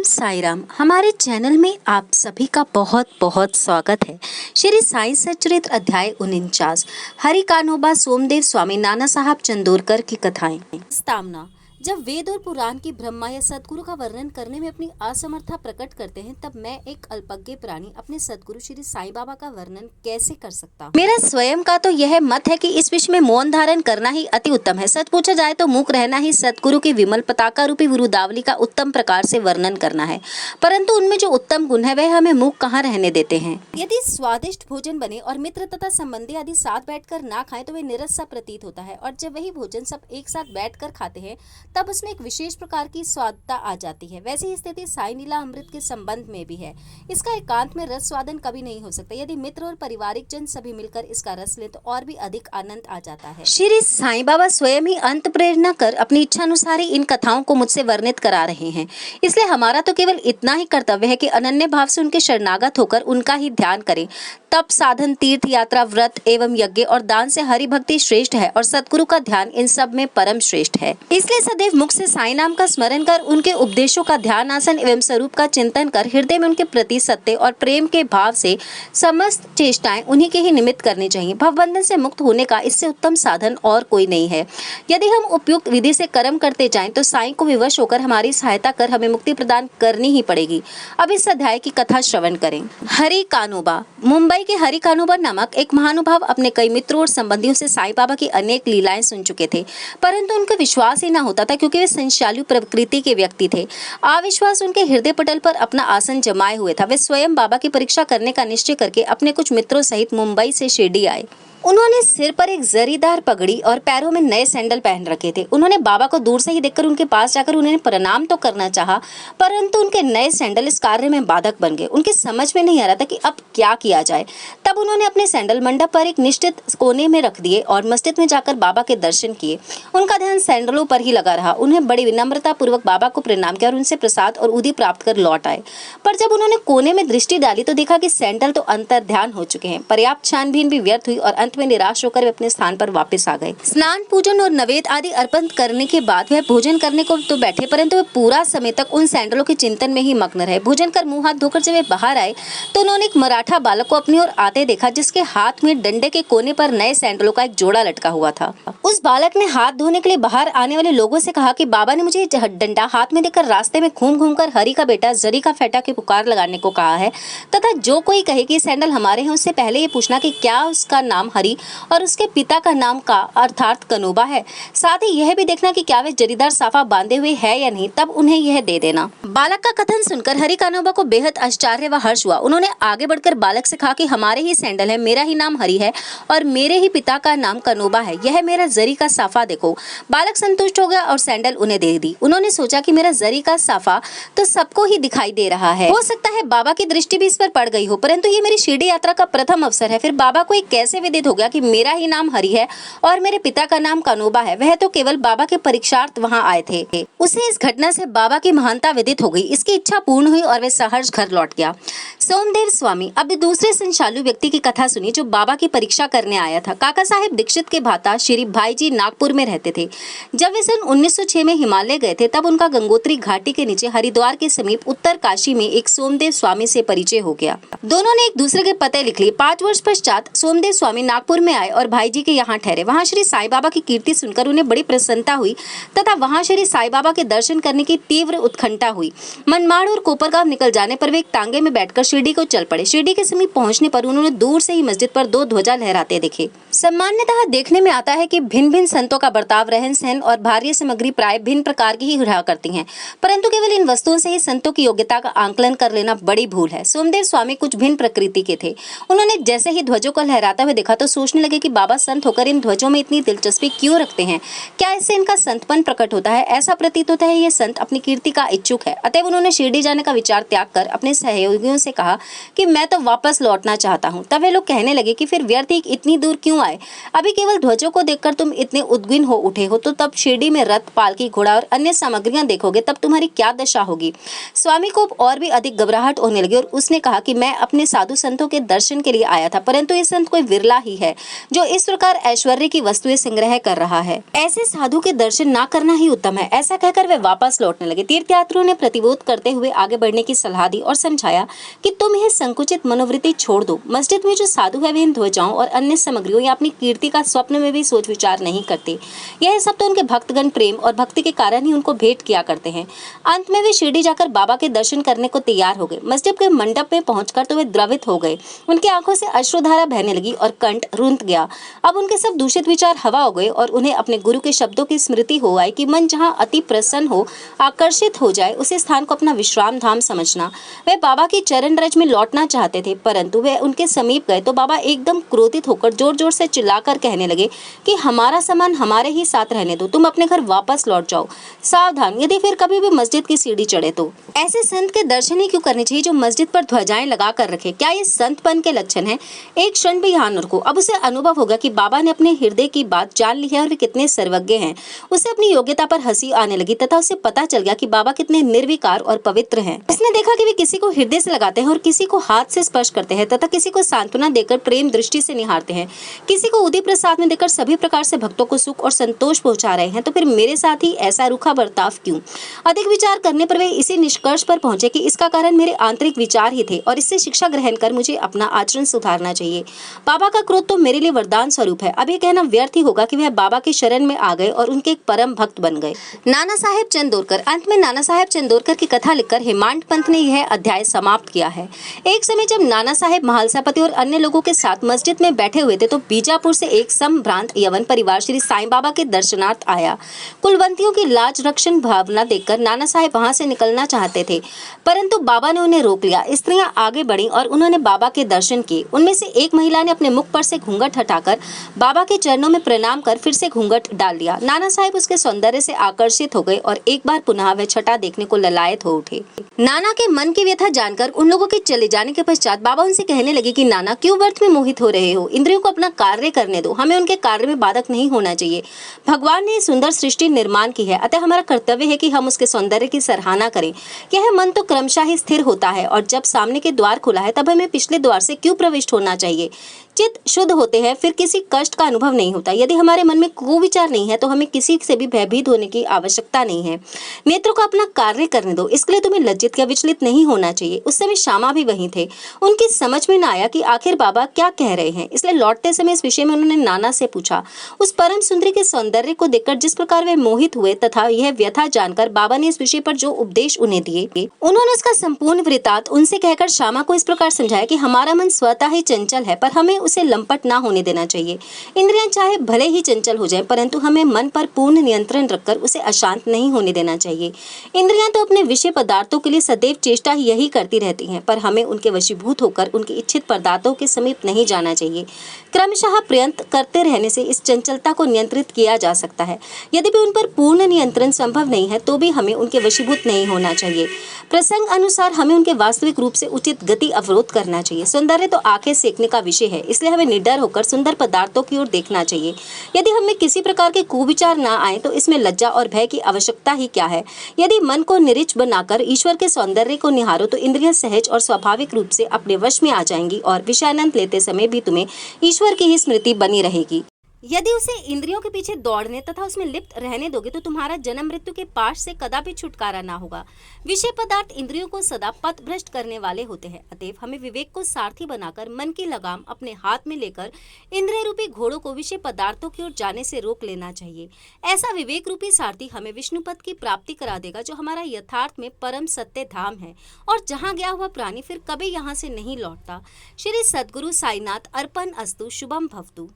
ओम साई राम। हमारे चैनल में आप सभी का बहुत बहुत स्वागत है। श्री साई सच्चरित्र अध्याय 49 हरि कान्होबा सोमदेव स्वामी नाना साहब चंदोरकर की कथाएं। प्रस्तावना। जब वेद और पुराण की ब्रह्मा या सदगुरु का वर्णन करने में अपनी असमर्थता प्रकट करते हैं, तब मैं एक अल्पज्ञ प्राणी अपने सदगुरु श्री साईं बाबा का वर्णन कैसे कर सकता हूँ। मेरा स्वयं का तो यह मत है कि इस विषय में मौन धारण करना ही अति उत्तम है। सच पूछा जाए तो मूक रहना ही सदगुरु की विमल पताका रूपी गुरुदावली का उत्तम प्रकार से वर्णन करना है, परंतु उनमें जो उत्तम गुण है वह हमें मूक कहाँ रहने देते हैं। यदि स्वादिष्ट भोजन बने और मित्र तथा संबंधी आदि साथ बैठकर ना खाएं तो वे निरस सा प्रतीत होता है, और जब वही भोजन सब एक साथ बैठकर खाते हैं तब उसमें एक विशेष प्रकार की स्वादता आ जाती है। वैसी ही स्थिति साई नीला अमृत के संबंध में भी है। इसका एकांत में रस स्वादन कभी नहीं हो सकता। यदि मित्र और पारिवारिक जन सभी मिलकर इसका रस ले तो और भी अधिक आनंद आ जाता है। श्री साईं बाबा स्वयं ही अंत प्रेरणा कर अपनी इच्छा अनुसार ही इन कथाओं को मुझसे वर्णित करा रहे हैं, इसलिए हमारा तो केवल इतना ही कर्तव्य है कि अनन्य भाव से उनके शरणागत होकर उनका ही ध्यान करें। तप, साधन, तीर्थ यात्रा, व्रत एवं यज्ञ और दान से हरि भक्ति श्रेष्ठ है और सतगुरु का ध्यान इन सब में परम श्रेष्ठ है। इसलिए सदैव मुख से साईं नाम का स्मरण कर उनके उपदेशों का ध्यान आसन एवं स्वरूप का चिंतन कर हृदय में उनके प्रति सत्य और प्रेम के भाव से समस्त चेष्टाएं उन्हीं के ही निमित्त करनी चाहिए। भवबंधन से मुक्त होने का इससे उत्तम साधन और कोई नहीं है। यदि हम उपयुक्त विधि से कर्म करते जाएं तो साईं को विवश होकर हमारी सहायता कर हमें मुक्ति प्रदान करनी ही पड़ेगी। अब इस अध्याय की कथा श्रवण करें। हरि कान्होबा। मुंबई के हरि कान्होबा नामक एक महानुभाव अपने कई मित्रों और संबंधियों से साईं बाबा की अनेक लीलाएं सुन चुके थे, परंतु उनका विश्वास ही न होता था, क्योंकि वे संशालु प्रकृति के व्यक्ति थे। अविश्वास उनके हृदय पटल पर अपना आसन जमाए हुए था। वे स्वयं बाबा की परीक्षा करने का निश्चय करके अपने कुछ मित्रों सहित मुंबई से शिरडी आए। उन्होंने सिर पर एक जरीदार पगड़ी और पैरों में नए सैंडल पहन रखे थे। उन्होंने बाबा को दूर से ही देखकर उनके पास जाकर उन्हें प्रणाम तो करना चाहा, परंतु उनके नए सैंडल इस कार्य में बाधक बन गए। उनके समझ में नहीं आ रहा था कि अब क्या किया जाए। तब उन्होंने अपने सैंडल मंडप पर एक निश्चित कोने में रख दिए और मस्जिद में जाकर बाबा के दर्शन किए। उनका ध्यान सैंडलों पर ही लगा रहा। उन्हें बड़ी विनम्रता पूर्वक बाबा को प्रणाम किया और उनसे प्रसाद और उदी प्राप्त कर लौट आए। पर जब उन्होंने कोने में दृष्टि डाली तो देखा कि सैंडल तो अंतर ध्यान हो चुके हैं। पर्याप्त छानबीन भी व्यर्थ हुई और अंत में निराश होकर वे अपने स्थान पर वापस आ गए। स्नान, पूजन और नवेद आदि अर्पण करने के बाद वह भोजन करने को तो बैठे, परंतु वे पूरा समय तक उन सैंडलों के चिंतन में ही मग्न रहे। भोजन कर मुंह हाथ धोकर जब वे बाहर आए तो उन्होंने एक मराठा बालक को अपनी ओर आते देखा, जिसके हाथ में डंडे के कोने पर नए सैंडलों का एक जोड़ा लटका हुआ था। उस बालक ने हाथ धोने के लिए बाहर आने वाले लोगों से कहा कि बाबा ने मुझे डंडा हाथ में देकर रास्ते में घूम घूम कर हरि का बेटा जरी का फेटा की पुकार लगाने को कहा है, तथा जो कोई कहे कि सैंडल हमारे हैं उससे पहले ये पूछना कि क्या उसका नाम हरि और उसके पिता का नाम का अर्थात कनोबा है। साथ ही यह भी देखना कि क्या वे जरीदार साफा बांधे हुए है या नहीं, तब उन्हें यह दे देना। बालक का कथन सुनकर हरि कान्होबा को बेहद आश्चर्य व हर्ष हुआ। उन्होंने आगे बढ़कर बालक से कहा कि हमारे ही सैंडल है, मेरा ही नाम हरि है और मेरे ही पिता का नाम कनोबा है। यह मेरा जरी का साफा देखो। बालक संतुष्ट हो गया और सैंडल उन्हें दे दी। उन्होंने सोचा कि मेरा जरी का साफा तो सबको ही दिखाई दे रहा है, हो सकता है बाबा की दृष्टि भी इस पर पड़ गई हो, परंतु ये मेरी शिरडी यात्रा का प्रथम अवसर है। फिर बाबा को कैसे विदित हो गया कि मेरा ही नाम हरि है और मेरे पिता का नाम कान्होबा है। वह तो केवल बाबा के परीक्षार्थ वहां आए थे। उसे इस घटना से बाबा की महानता विदित हो गई। इसकी इच्छा पूर्ण हुई और वह सहर्ष घर लौट गया। सोमदेव स्वामी। अब दूसरे संशालु व्यक्ति की कथा सुनी जो बाबा की परीक्षा करने आया था। काका साहेब दीक्षित के भाता श्री भाईजी नागपुर में रहते थे। जब वे सन 1906 में हिमालय गए थे तब उनका गंगोत्री घाटी के नीचे हरिद्वार के समीप उत्तर काशी में एक सोमदेव स्वामी से परिचय हो गया। दोनों ने एक दूसरे के पते लिख लिए। 5 वर्ष पश्चात सोमदेव स्वामी नागपुर में आए और भाईजी के यहाँ ठहरे। वहाँ श्री साईं बाबा की कीर्ति सुनकर उन्हें बड़ी प्रसन्नता हुई तथा वहाँ श्री साईं बाबा के दर्शन करने की तीव्र उत्कंठा हुई। मनमाड़ और कोपरगांव निकल जाने पर वे एक टांगे में बैठकर शिरडी को चल पड़े। शिरडी के समीप पहुंचने पर उन्होंने दूर से ही मस्जिद पर 2 ध्वजा लहराते देखे। सामान्यतः देखने में आता है कि भिन्न भिन्न संतों का बर्ताव, रहन सहन और भार्य सामग्री प्राय भिन्न प्रकार की ही हुआ करती हैं, परंतु केवल इन वस्तुओं से ही संतों की योग्यता का आंकलन कर लेना बड़ी भूल है। सोमदेव स्वामी कुछ भिन्न प्रकृति के थे। उन्होंने जैसे ही ध्वजों को लहराता हुए देखा तो सोचने लगे कि बाबा संत होकर इन ध्वजों में इतनी दिलचस्पी क्यों रखते हैं? क्या इससे इनका संतपन प्रकट होता है? ऐसा प्रतीत होता है ये संत अपनी कीर्ति का इच्छुक है। अतएव उन्होंने शिरडी जाने का विचार त्याग कर अपने सहयोगियों से कहा कि मैं तो वापस लौटना चाहता हूँ। तब वे लोग कहने लगे कि फिर व्यर्थ ही इतनी दूर क्यों आए? अभी केवल ध्वजों को देखकर तुम इतने उद्विग्न हो उठे हो, तो तब शिरडी में रथ, पालकी, घोड़ा और अन्य सामग्रियां देखोगे तब तुम्हारी क्या दशा होगी? स्वामी को और भी अधिक घबराहट होने लगी और उसने कहा कि मैं अपने साधु संतों के दर्शन के लिए आया था, परंतु ये संत कोई विरला ही ही है जो इस प्रकार ऐश्वर्य की वस्तुएं संग्रह कर रहा है। ऐसे साधु के दर्शन ना करना ही उत्तम है। ऐसा कहकर वे वापस लौटने लगे। तीर्थयात्रियों ने प्रतिरोध करते हुए आगे बढ़ने की सलाह दी और समझाया कि तुम यह संकुचित मनोवृत्ति छोड़ दो। मस्जिद में जो साधु है वे इन ध्वजाओं और अन्य सामग्रियों या अपनी कीर्ति का स्वप्न में भी सोच विचार नहीं करते। यह सब तो उनके भक्तगण प्रेम और भक्ति के कारण ही उनको भेंट किया करते हैं। अंत में वे शिरडी जाकर बाबा के दर्शन करने को तैयार हो गए। मस्जिद के मंडप में पहुंचकर तो वे द्रवित हो गए। उनकी आंखों से अश्रुधारा बहने लगी और कंठ रुंध गया। अब उनके सब दूषित विचार हवा हो गए और उन्हें अपने गुरु के शब्दों की स्मृति हो आई कि मन जहाँ अति प्रसन्न हो, आकर्षित हो जाए, उस स्थान को अपना विश्राम धाम समझना। वे बाबा की चरण रज में लौटना चाहते थे, परंतु वे उनके समीप गए तो बाबा एकदम क्रोधित होकर जोर जोर से चिल्लाकर कहने लगे कि हमारा सामान हमारे ही साथ रहने दो, तुम अपने घर वापस लौट जाओ। सावधान, यदि फिर कभी भी मस्जिद की सीढ़ी चढ़े तो ऐसे संत के दर्शन ही क्यों करने चाहिए जो मस्जिद पर ध्वजाएं लगा कर रखे? क्या ये संतपन के लक्षण है? एक क्षण भी यहाँ न रुको। अब उसे अनुभव होगा कि बाबा ने अपने हृदय की बात जान ली है और वे कितने सर्वज्ञ हैं। उसे अपनी योग्यता पर हंसी आने लगी तथा उसे पता चल गया कि बाबा कितने निर्विकार और पवित्र हैं। उसने देखा कि वे किसी को हृदय से लगाते हैं और किसी को हाथ से स्पर्श करते हैं तथा किसी को सांत्वना देकर प्रेम दृष्टि से निहारते हैं, किसी को उदी प्रसाद में देकर सभी प्रकार से भक्तों को सुख और संतोष पहुंचा रहे हैं। तो फिर मेरे साथ ही ऐसा रूखा बर्ताव क्यों? अधिक विचार करने पर वे इसी निष्कर्ष पर पहुंचे कि इसका कारण मेरे आंतरिक विचार ही थे और इससे शिक्षा ग्रहण कर मुझे अपना आचरण सुधारना चाहिए। बाबा का क्रोध तो मेरे लिए वरदान स्वरूप है। अब ये कहना व्यर्थ ही होगा कि वह बाबा के शरण में आ गए और उनके एक परम भक्त बन गए। नाना साहेब चंदोरकर। अंत में नाना साहेब चंदोरकर की कथा लिखकर हेमांड पंत ने यह अध्याय समाप्त किया है। एक समय जब नाना साहेब महालसापति और अन्य लोगों के साथ मस्जिद में बैठे हुए थे तो बीजापुर से एक संभ्रांत यवन परिवार श्री साईं बाबा के दर्शनार्थ आया। कुलवंतियों की लाज रक्षण भावना देखकर नाना साहेब वहां से निकलना चाहते थे, परंतु बाबा ने उन्हें रोक लिया। स्त्रियां आगे बढ़ीं और उन्होंने बाबा के दर्शन किए। उनमें से एक महिला ने अपने मुख पर से घूंघट हटाकर बाबा के चरणों में प्रणाम कर फिर से घूंघट डाल दिया। नाना साहेब उसके सौंदर्य से आकर्षित हो गए और एक बार पुनः वह छटा देखने को ललायत हो उठे। नाना के मन की व्यथा जानकर उन लोगों के चले जाने के पश्चात बाबा उनसे कहने लगे कि नाना, क्यों व्यर्थ में मोहित हो रहे हो? इंद्रियों को अपना कार्य करने दो, हमें उनके कार्य में बाधक नहीं होना चाहिए। भगवान ने सुंदर सृष्टि निर्माण की है, अतः हमारा कर्तव्य है कि हम उसके सौंदर्य की सराहना करें। यह मन तो क्रमशः ही स्थिर होता है और जब सामने के द्वार खुला है तब हमें पिछले द्वार से क्यों प्रविष्ट होना चाहिए? चित्त शुद्ध होते हैं, फिर किसी कष्ट का अनुभव नहीं होता। यदि हमारे मन में कुविचार नहीं है तो हमें किसी से भी भयभीत होने की आवश्यकता नहीं है। नेत्रों को अपना कार्य करने दो, इसके लिए तुम्हें लज्जित या विचलित नहीं होना चाहिए। उस समय श्यामा भी वहीं थे। उनकी समझ में न आया कि आखिर बाबा क्या कह रहे हैं, इसलिए लौटते समय इस विषय में उन्होंने नाना से पूछा। उस परम सुंदरी के सौंदर्य को देखकर जिस प्रकार वे मोहित हुए तथा यह व्यथा जानकर बाबा ने इस विषय पर जो उपदेश उन्हें दिए, उन्होंने उसका संपूर्ण वृत्तांत उनसे कहकर श्यामा को इस प्रकार समझाया कि हमारा मन स्वतः ही चंचल है, पर हमें उसे लंपट ना होने देना चाहिए। इंद्रियां चाहे भले ही चंचल हो जाएं, परंतु हमें मन पर पूर्ण नियंत्रण रखकर उसे अशांत नहीं होने देना चाहिए। इंद्रियां तो अपने विषय पदार्थों के लिए सदैव चेष्टा ही यही करती रहती हैं, पर हमें उनके वशीभूत होकर उनके इच्छित पदार्थों के समीप नहीं जाना चाहिए। क्रमशः प्रयत्न करते रहने से इस चंचलता को नियंत्रित किया जा सकता है। यदि भी उन पर पूर्ण नियंत्रण संभव नहीं है तो भी हमें उनके वशीभूत नहीं होना चाहिए। प्रसंग अनुसार हमें उनके वास्तविक रूप से उचित गति अवरोध करना चाहिए। सौंदर्य तो आंखें सेकने का विषय है, इसलिए हमें निडर होकर सुंदर पदार्थों की ओर देखना चाहिए। यदि हमें किसी प्रकार के कुविचार ना आए तो इसमें लज्जा और भय की आवश्यकता ही क्या है। यदि मन को निरिच बनाकर ईश्वर के सौंदर्य को निहारो तो इंद्रियां सहज और स्वाभाविक रूप से अपने वश में आ जाएंगी और विषयानंद लेते समय भी तुम्हें ईश्वर की ही स्मृति बनी रहेगी। यदि उसे इंद्रियों के पीछे दौड़ने तथा उसमें लिप्त रहने दोगे तो तुम्हारा जन्म मृत्यु के पाश से कदापि छुटकारा ना होगा। विषय पदार्थ इंद्रियों को सदा पथ भ्रष्ट करने वाले होते हैं। अतएव हमें विवेक को सारथी बनाकर मन की लगाम अपने हाथ में लेकर इंद्रिय रूपी घोड़ों को विषय पदार्थों की ओर जाने से रोक लेना चाहिए। ऐसा विवेक रूपी सारथी हमें विष्णु पद की प्राप्ति करा देगा, जो हमारा यथार्थ में परम सत्य धाम है और जहाँ गया हुआ प्राणी फिर कभी यहाँ से नहीं लौटता। श्री सद्गुरु साईनाथ अर्पण अस्तु। शुभम भवतु।